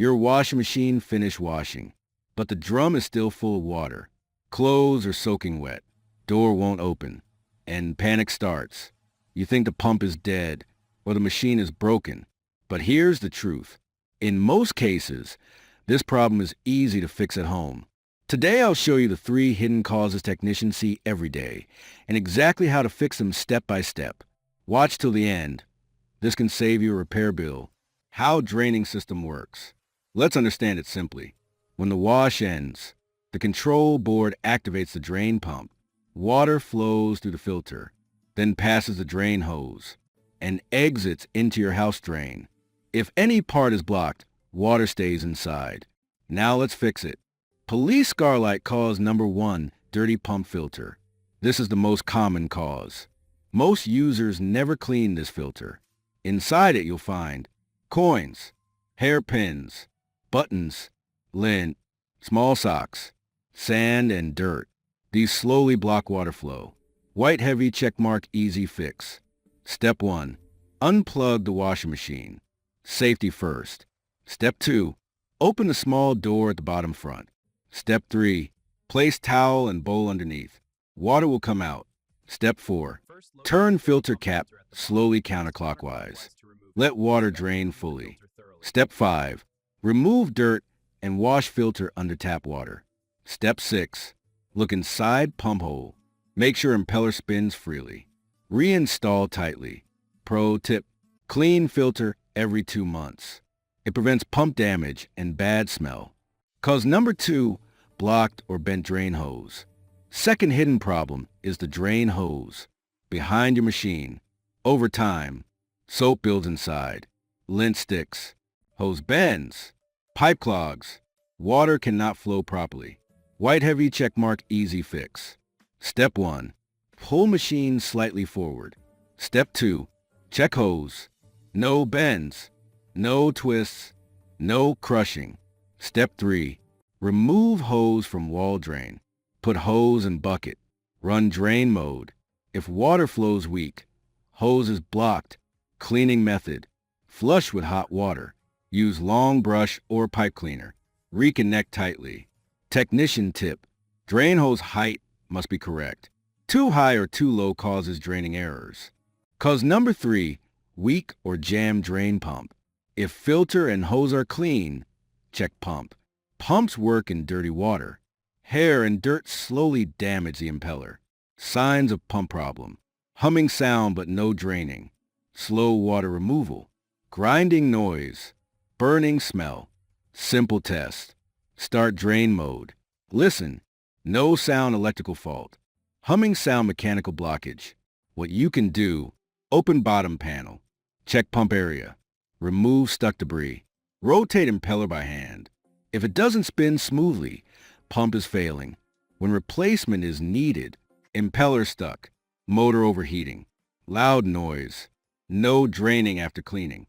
Your washing machine finished washing, but the drum is still full of water. Clothes are soaking wet. Door won't open. And panic starts. You think the pump is dead or the machine is broken. But here's the truth. In most cases, this problem is easy to fix at home. Today I'll show you the 3 hidden causes technicians see every day and exactly how to fix them step by step. Watch till the end. This can save you a repair bill. How draining system works. Let's understand it simply. When the wash ends, the control board activates the drain pump. Water flows through the filter, then passes the drain hose and exits into your house drain. If any part is blocked, water stays inside. Now let's fix it. Police scarlight cause number 1, dirty pump filter. This is the most common cause. Most users never clean this filter. Inside it you'll find coins, hairpins, buttons, lint, small socks, sand, and dirt. These slowly block water flow. White heavy checkmark easy fix. Step 1. Unplug the washing machine. Safety first. Step 2. Open the small door at the bottom front. Step 3. Place towel and bowl underneath. Water will come out. Step 4. Turn filter cap slowly counterclockwise. Let water drain fully. Step 5. Remove dirt and wash filter under tap water. Step 6. Look inside pump hole. Make sure impeller spins freely. Reinstall tightly. Pro tip: clean filter every 2 months. It prevents pump damage and bad smell. Cause number 2, blocked or bent drain hose. Second hidden problem is the drain hose. Behind your machine. Over time, soap builds inside. Lint sticks. Hose bends. Pipe clogs. Water cannot flow properly. White heavy checkmark easy fix. Step 1. Pull machine slightly forward. Step 2. Check hose. No bends. No twists. No crushing. Step 3. Remove hose from wall drain. Put hose in bucket. Run drain mode. If water flows weak, hose is blocked. Cleaning method: flush with hot water. Use long brush or pipe cleaner. Reconnect tightly. Technician tip: drain hose height must be correct. Too high or too low causes draining errors. Cause number 3, weak or jammed drain pump. If filter and hose are clean, check pump. Pumps work in dirty water. Hair and dirt slowly damage the impeller. Signs of pump problem: humming sound but no draining. Slow water removal. Grinding noise. Burning smell. Simple test. Start drain mode. Listen. No sound electrical fault. Humming sound mechanical blockage. What you can do: open bottom panel. Check pump area. Remove stuck debris. Rotate impeller by hand. If it doesn't spin smoothly, pump is failing. When replacement is needed: impeller stuck, motor overheating, loud noise, no draining after cleaning.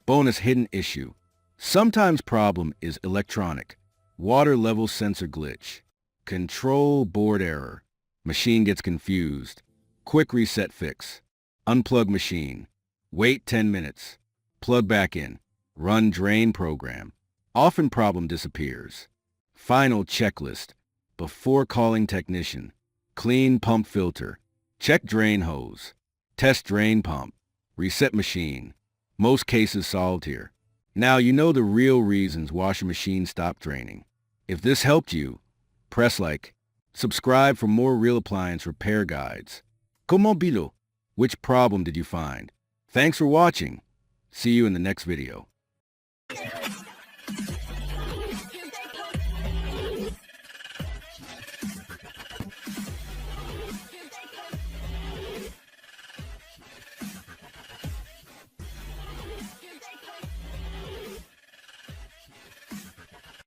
Bonus hidden issue: sometimes problem is electronic. Water level sensor glitch. Control board error. Machine gets confused. Quick reset fix. Unplug machine. Wait 10 minutes. Plug back in. Run drain program. Often problem disappears. Final checklist: before calling technician: clean pump filter. Check drain hose. Test drain pump. Reset machine. Most cases solved here. Now you know the real reasons washing machines stop draining. If this helped you, press like. Subscribe for more real appliance repair guides. Como bilo? Which problem did you find? Thanks for watching. See you in the next video.